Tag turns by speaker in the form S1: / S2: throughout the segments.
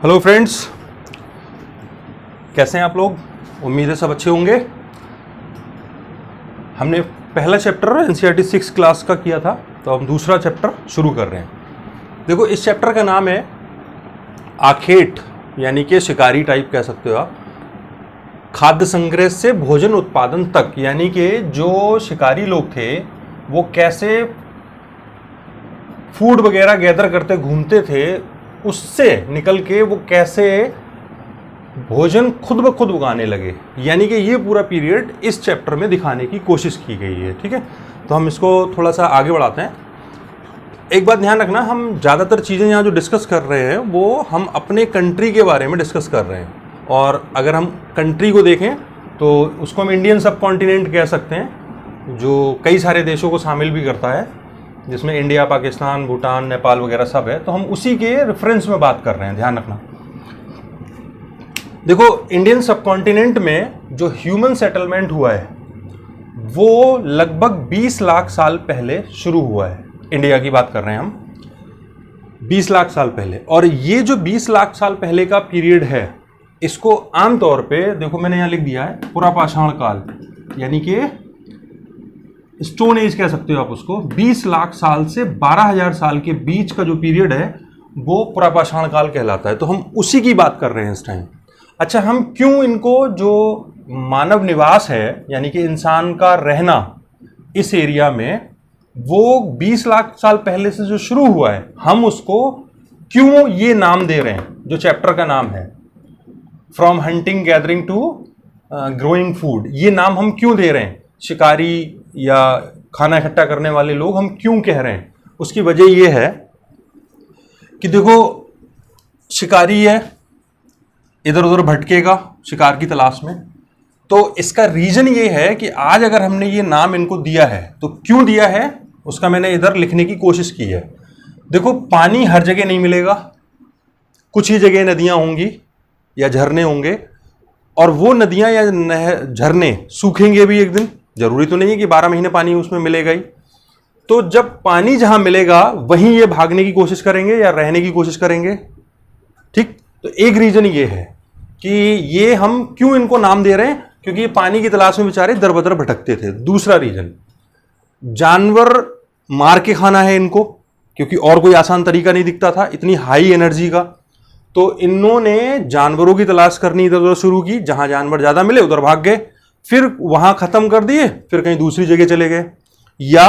S1: Hello friends, कैसे हैं आप लोग। उम्मीद है सब अच्छे होंगे। हमने पहला चैप्टर एनसीईआरटी 6 क्लास का किया था, तो हम दूसरा चैप्टर शुरू कर रहे हैं। देखो, इस चैप्टर का नाम है आखेट, यानी कि शिकारी टाइप कह सकते हो आप। खाद्य संग्रह से भोजन उत्पादन तक, यानी कि जो शिकारी लोग थे वो कैसे फूड वगैरह गैदर करते घूमते थे, उससे निकल के वो कैसे भोजन खुद ब खुद उगाने लगे। यानी कि ये पूरा पीरियड इस चैप्टर में दिखाने की कोशिश की गई है। ठीक है, तो हम इसको थोड़ा सा आगे बढ़ाते हैं। एक बात ध्यान रखना, हम ज़्यादातर चीज़ें यहाँ जो डिस्कस कर रहे हैं वो हम अपने कंट्री के बारे में डिस्कस कर रहे हैं। और अगर हम कंट्री को देखें तो उसको हम इंडियन सब कॉन्टिनेंट कह सकते हैं, जो कई सारे देशों को शामिल भी करता है, जिसमें इंडिया, पाकिस्तान, भूटान, नेपाल वगैरह सब है। तो हम उसी के रेफरेंस में बात कर रहे हैं, ध्यान रखना। देखो, इंडियन सब कॉन्टिनेंट में जो ह्यूमन सेटलमेंट हुआ है वो लगभग 20 लाख साल पहले शुरू हुआ है। इंडिया की बात कर रहे हैं हम, 20 लाख साल पहले। और ये जो 20 लाख साल पहले का पीरियड है, इसको आमतौर पे, देखो मैंने यहाँ लिख दिया है पुरापाषाण काल, यानी कि स्टोन एज कह सकते हो आप उसको। 20 लाख साल से 12,000 साल के बीच का जो पीरियड है वो पुरापाषाण काल कहलाता है। तो हम उसी की बात कर रहे हैं इस टाइम। अच्छा, हम क्यों इनको, जो मानव निवास है यानी कि इंसान का रहना इस एरिया में, वो 20 लाख साल पहले से जो शुरू हुआ है, हम उसको क्यों ये नाम दे रहे हैं, जो चैप्टर का नाम है from hunting gathering to growing food, ये नाम हम क्यों दे रहे हैं। शिकारी या खाना इकट्ठा करने वाले लोग हम क्यों कह रहे हैं, उसकी वजह यह है कि देखो, शिकारी है, इधर उधर भटकेगा शिकार की तलाश में। तो इसका रीजन ये है कि आज अगर हमने ये नाम इनको दिया है तो क्यों दिया है, उसका मैंने इधर लिखने की कोशिश की है। देखो, पानी हर जगह नहीं मिलेगा, कुछ ही जगह नदियां होंगी या झरने होंगे, और वो नदियां या झरने सूखेंगे भी एक दिन। जरूरी तो नहीं है कि 12 महीने पानी उसमें मिलेगा ही। तो जब पानी जहां मिलेगा वहीं ये भागने की कोशिश करेंगे या रहने की कोशिश करेंगे। ठीक, तो एक रीजन ये है कि ये हम क्यों इनको नाम दे रहे हैं, क्योंकि ये पानी की तलाश में बेचारे दर बदर भटकते थे। दूसरा रीजन, जानवर मार के खाना है इनको, क्योंकि और कोई आसान तरीका नहीं दिखता था इतनी हाई एनर्जी का। तो इन्होंने जानवरों की तलाश करनी इधर उधर शुरू की, जहां जानवर ज्यादा मिले उधर भाग गए, फिर वहां खत्म कर दिए, फिर कहीं दूसरी जगह चले गए, या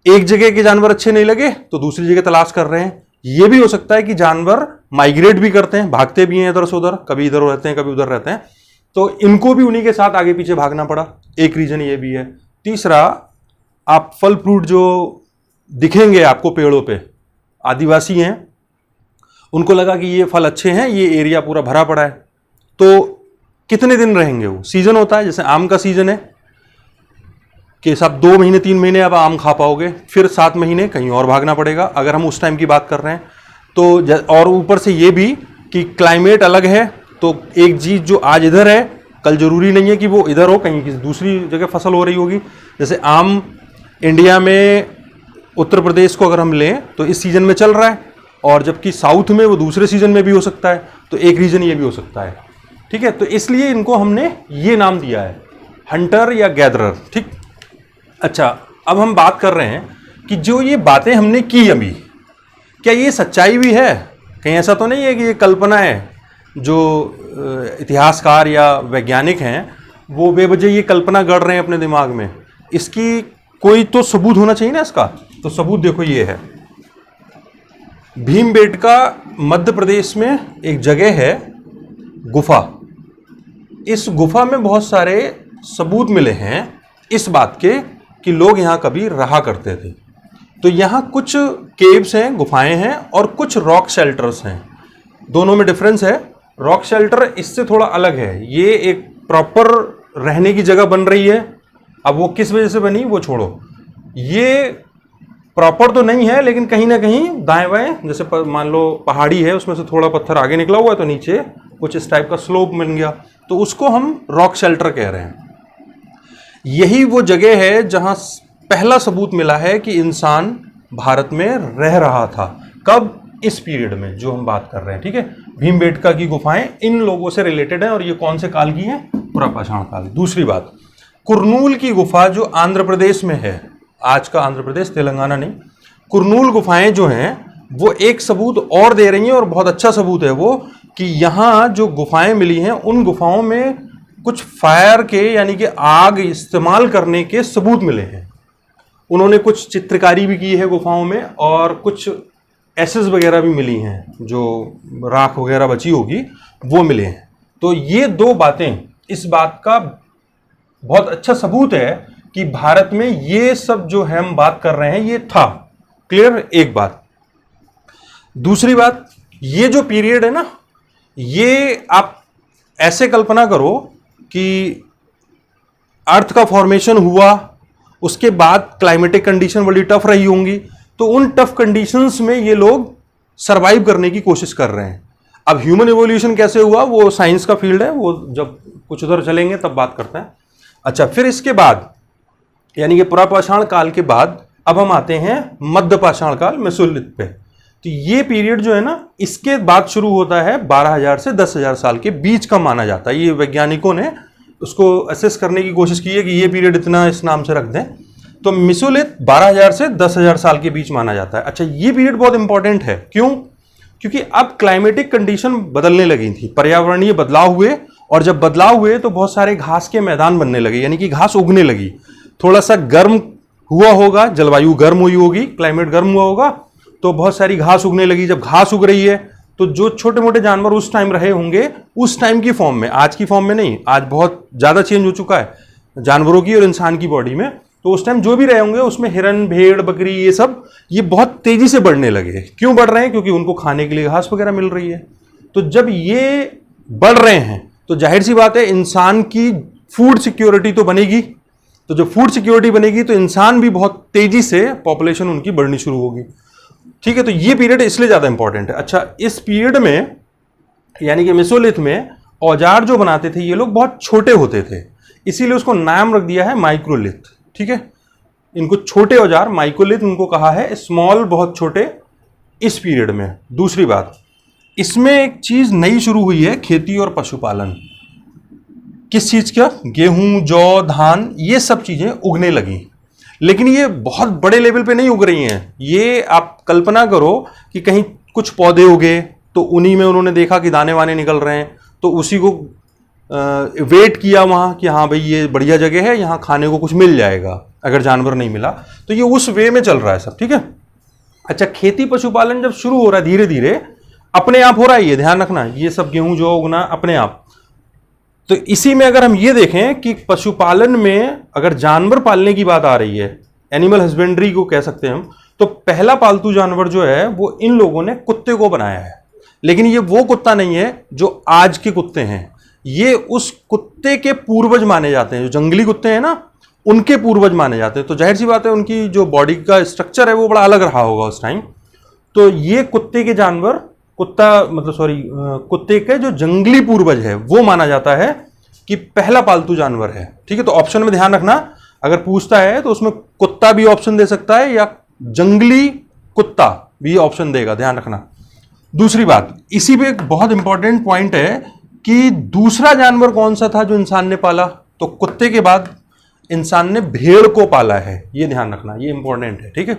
S1: एक जगह के जानवर अच्छे नहीं लगे तो दूसरी जगह तलाश कर रहे हैं। यह भी हो सकता है कि जानवर माइग्रेट भी करते हैं, भागते भी हैं इधर से उधर, कभी इधर रहते हैं कभी उधर रहते हैं, तो इनको भी उन्हीं के साथ आगे पीछे भागना पड़ा। एक रीजन ये भी है। तीसरा, आप फल फ्रूट जो दिखेंगे आपको पेड़ों पे, आदिवासी हैं, उनको लगा कि ये फल अच्छे हैं, ये एरिया पूरा भरा पड़ा है, तो कितने दिन रहेंगे वो। सीजन होता है, जैसे आम का सीजन है कि सब 2 महीने 3 महीने अब आम खा पाओगे, फिर 7 महीने कहीं और भागना पड़ेगा, अगर हम उस टाइम की बात कर रहे हैं तो। और ऊपर से ये भी कि क्लाइमेट अलग है, तो एक चीज जो आज इधर है कल जरूरी नहीं है कि वो इधर हो, कहीं किसी दूसरी जगह फसल हो रही होगी। जैसे आम इंडिया में उत्तर प्रदेश को अगर हम लें तो इस सीजन में चल रहा है, और जबकि साउथ में वो दूसरे सीजन में भी हो सकता है। तो एक रीजन ये भी हो सकता है। ठीक है, तो इसलिए इनको हमने ये नाम दिया है, हंटर या गैदरर। ठीक, अच्छा, अब हम बात कर रहे हैं कि जो ये बातें हमने की अभी, क्या ये सच्चाई भी है। कहीं ऐसा तो नहीं है कि ये कल्पना है, जो इतिहासकार या वैज्ञानिक हैं वो बेवजह ये कल्पना गढ़ रहे हैं अपने दिमाग में। इसकी कोई तो सबूत होना चाहिए ना इसका। तो सबूत देखो, ये है भीमबेटका मध्य प्रदेश में एक जगह है, गुफा। इस गुफा में बहुत सारे सबूत मिले हैं इस बात के कि लोग यहाँ कभी रहा करते थे। तो यहाँ कुछ केव्स हैं, गुफाएं हैं, और कुछ रॉक शेल्टर्स हैं। दोनों में डिफरेंस है। रॉक शेल्टर इससे थोड़ा अलग है, ये एक प्रॉपर रहने की जगह बन रही है। अब वो किस वजह से बनी वो छोड़ो, ये प्रॉपर तो नहीं है, लेकिन कहीं ना कहीं दाएं बाएं, जैसे मान लो पहाड़ी है, उसमें से थोड़ा पत्थर आगे निकला हुआ है तो नीचे कुछ इस टाइप का स्लोप मिल गया, तो उसको हम रॉक शेल्टर कह रहे हैं। यही वो जगह है जहां पहला सबूत मिला है कि इंसान भारत में रह रहा था। कब? इस पीरियड में जो हम बात कर रहे हैं। ठीक है, भीमबेटका की गुफाएं इन लोगों से रिलेटेड हैं और ये कौन से काल की हैं? पुरापाषाण काल। दूसरी बात, कुरनूल की गुफा जो आंध्र प्रदेश में है, आज का आंध्र प्रदेश, तेलंगाना नहीं, कुरनूल गुफाएं जो हैं वो एक सबूत और दे रही हैं और बहुत अच्छा सबूत है वो, कि यहाँ जो गुफाएं मिली हैं उन गुफाओं में कुछ फायर के यानी कि आग इस्तेमाल करने के सबूत मिले हैं। उन्होंने कुछ चित्रकारी भी की है गुफाओं में और कुछ एसेस वगैरह भी मिली हैं, जो राख वगैरह बची होगी वो मिले हैं। तो ये दो बातें इस बात का बहुत अच्छा सबूत है कि भारत में ये सब जो है हम बात कर रहे हैं ये था। क्लियर? एक बात। दूसरी बात, ये जो पीरियड है ना, ये आप ऐसे कल्पना करो कि अर्थ का फॉर्मेशन हुआ, उसके बाद क्लाइमेटिक कंडीशन बड़ी टफ रही होंगी, तो उन टफ कंडीशंस में ये लोग सरवाइव करने की कोशिश कर रहे हैं। अब ह्यूमन इवोल्यूशन कैसे हुआ वो साइंस का फील्ड है, वो जब कुछ उधर चलेंगे तब बात करते हैं। अच्छा, फिर इसके बाद यानी कि पुरापाषाण काल के बाद अब हम आते हैं मध्यपाषाण काल, मेसोलिथ पे। तो ये पीरियड जो है ना, इसके बाद शुरू होता है 12,000 से 10,000 साल के बीच का माना जाता है। ये वैज्ञानिकों ने उसको असेस करने की कोशिश की है कि ये पीरियड इतना इस नाम से रख दें। तो मेसोलिथ 12,000 से 10,000 साल के बीच माना जाता है। अच्छा, ये पीरियड बहुत इंपॉर्टेंट है। क्यों? क्योंकि अब क्लाइमेटिक कंडीशन बदलने लगी थी, पर्यावरणीय बदलाव हुए, और जब बदलाव हुए तो बहुत सारे घास के मैदान बनने लगे, यानी कि घास उगने लगी। थोड़ा सा गर्म हुआ होगा, जलवायु गर्म हुई होगी, क्लाइमेट गर्म हुआ होगा, तो बहुत सारी घास उगने लगी। जब घास उग रही है तो जो छोटे मोटे जानवर उस टाइम रहे होंगे उस टाइम की फॉर्म में, आज की फॉर्म में नहीं, आज बहुत ज़्यादा चेंज हो चुका है जानवरों की और इंसान की बॉडी में, तो उस टाइम जो भी रहे होंगे उसमें हिरन, भेड़, बकरी, ये सब ये बहुत तेजी से बढ़ने लगे। क्यों बढ़ रहे हैं? क्योंकि उनको खाने के लिए घास वगैरह मिल रही है। तो जब ये बढ़ रहे हैं तो जाहिर सी बात है इंसान की फूड सिक्योरिटी तो बनेगी। तो जब फूड सिक्योरिटी बनेगी तो इंसान भी बहुत तेजी से पॉपुलेशन उनकी बढ़नी शुरू होगी। ठीक है, तो ये पीरियड इसलिए ज़्यादा इंपॉर्टेंट है। अच्छा, इस पीरियड में यानी कि मेसोलिथ में औजार जो बनाते थे ये लोग बहुत छोटे होते थे, इसीलिए उसको नाम रख दिया है माइक्रोलिथ। ठीक है, इनको छोटे औजार माइक्रोलिथ उनको कहा है, स्मॉल बहुत छोटे इस पीरियड में। दूसरी बात, इसमें एक चीज नई शुरू हुई है, खेती और पशुपालन। किस चीज का? गेहूं, जौ, धान, ये सब चीजें उगने लगी, लेकिन ये बहुत बड़े लेवल पे नहीं उग रही हैं। ये आप कल्पना करो कि कहीं कुछ पौधे उगे तो उन्हीं में उन्होंने देखा कि दाने वाने निकल रहे हैं, तो उसी को वेट किया वहाँ कि हाँ भाई ये बढ़िया जगह है, यहाँ खाने को कुछ मिल जाएगा अगर जानवर नहीं मिला, तो ये उस वे में चल रहा है सब। ठीक है। अच्छा, खेती पशुपालन जब शुरू हो रहा है धीरे धीरे, अपने आप हो रहा है, ये ध्यान रखना, ये सब गेहूं जो उगना अपने आप। तो इसी में अगर हम ये देखें कि पशुपालन में अगर जानवर पालने की बात आ रही है, एनिमल हस्बेंड्री को कह सकते हैं हम, तो पहला पालतू जानवर जो है वो इन लोगों ने कुत्ते को बनाया है। लेकिन ये वो कुत्ता नहीं है जो आज के कुत्ते हैं, ये उस कुत्ते के पूर्वज माने जाते हैं। जो जंगली कुत्ते हैं ना, उनके पूर्वज माने जाते हैं। तो जाहिर सी बात है उनकी जो बॉडी का स्ट्रक्चर है वो बड़ा अलग रहा होगा उस टाइम। तो ये कुत्ते के जानवर, कुत्ते के जो जंगली पूर्वज है वो माना जाता है कि पहला पालतू जानवर है। ठीक है, तो ऑप्शन में ध्यान रखना, अगर पूछता है तो उसमें कुत्ता भी ऑप्शन दे सकता है या जंगली कुत्ता भी ऑप्शन देगा, ध्यान रखना। दूसरी बात, इसी पे एक बहुत इंपॉर्टेंट पॉइंट है कि दूसरा जानवर कौन सा था जो इंसान ने पाला, तो कुत्ते के बाद इंसान ने भेड़ को पाला है, ये ध्यान रखना, ये इंपॉर्टेंट है। ठीक है।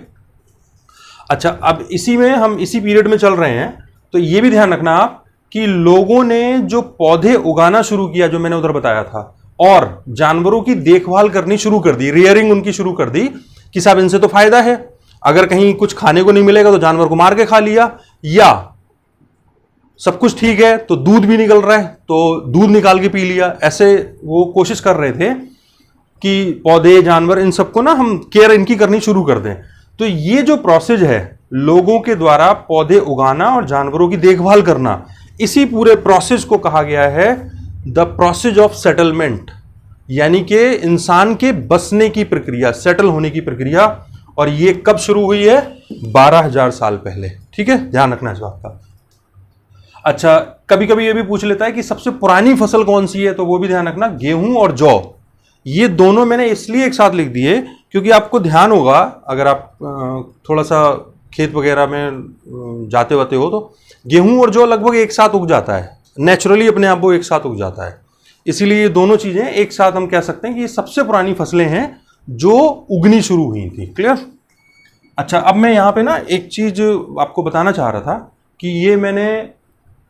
S1: अच्छा, अब इसी में हम इसी पीरियड में चल रहे हैं, तो ये भी ध्यान रखना आप कि लोगों ने जो पौधे उगाना शुरू किया, जो मैंने उधर बताया था, और जानवरों की देखभाल करनी शुरू कर दी, रियरिंग उनकी शुरू कर दी कि साहब इनसे तो फायदा है, अगर कहीं कुछ खाने को नहीं मिलेगा तो जानवर को मार के खा लिया, या सब कुछ ठीक है तो दूध भी निकल रहा है तो दूध निकाल के पी लिया। ऐसे वो कोशिश कर रहे थे कि पौधे, जानवर, इन सबको ना हम केयर इनकी करनी शुरू कर दें। तो ये जो प्रोसेस है लोगों के द्वारा पौधे उगाना और जानवरों की देखभाल करना, इसी पूरे प्रोसेस को कहा गया है द प्रोसेस ऑफ सेटलमेंट, यानी कि इंसान के बसने की प्रक्रिया, सेटल होने की प्रक्रिया। और ये कब शुरू हुई है? 12,000 साल पहले। ठीक है, ध्यान रखना इस बात का। अच्छा, कभी कभी ये भी पूछ लेता है कि सबसे पुरानी फसल कौन सी है, तो वो भी ध्यान रखना, गेहूं और जौ। ये दोनों मैंने इसलिए एक साथ लिख दिए क्योंकि आपको ध्यान होगा, अगर आप थोड़ा सा खेत वगैरह में जाते वाते हो, तो गेहूं और जौ लगभग एक साथ उग जाता है, नेचुरली अपने आप वो एक साथ उग जाता है, इसीलिए ये दोनों चीजें एक साथ हम कह सकते हैं कि ये सबसे पुरानी फसलें हैं जो उगनी शुरू हुई थी। क्लियर? अच्छा, अब मैं यहाँ पे ना एक चीज आपको बताना चाह रहा था कि ये मैंने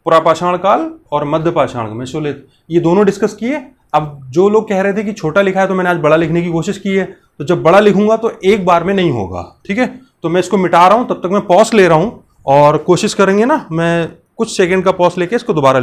S1: पुरापाषाण काल और मध्य पाषाण मेसोलिथ ये दोनों डिस्कस किए। अब जो लोग कह रहे थे कि छोटा लिखा है तो मैंने आज बड़ा लिखने की कोशिश की है, तो जब बड़ा लिखूंगा तो एक बार में नहीं होगा, ठीक है? तो मैं इसको मिटा रहा हूं, तब तक मैं पॉज ले रहा हूं और कोशिश करेंगे ना, मैं कुछ सेकंड का पॉज लेके इसको दोबारा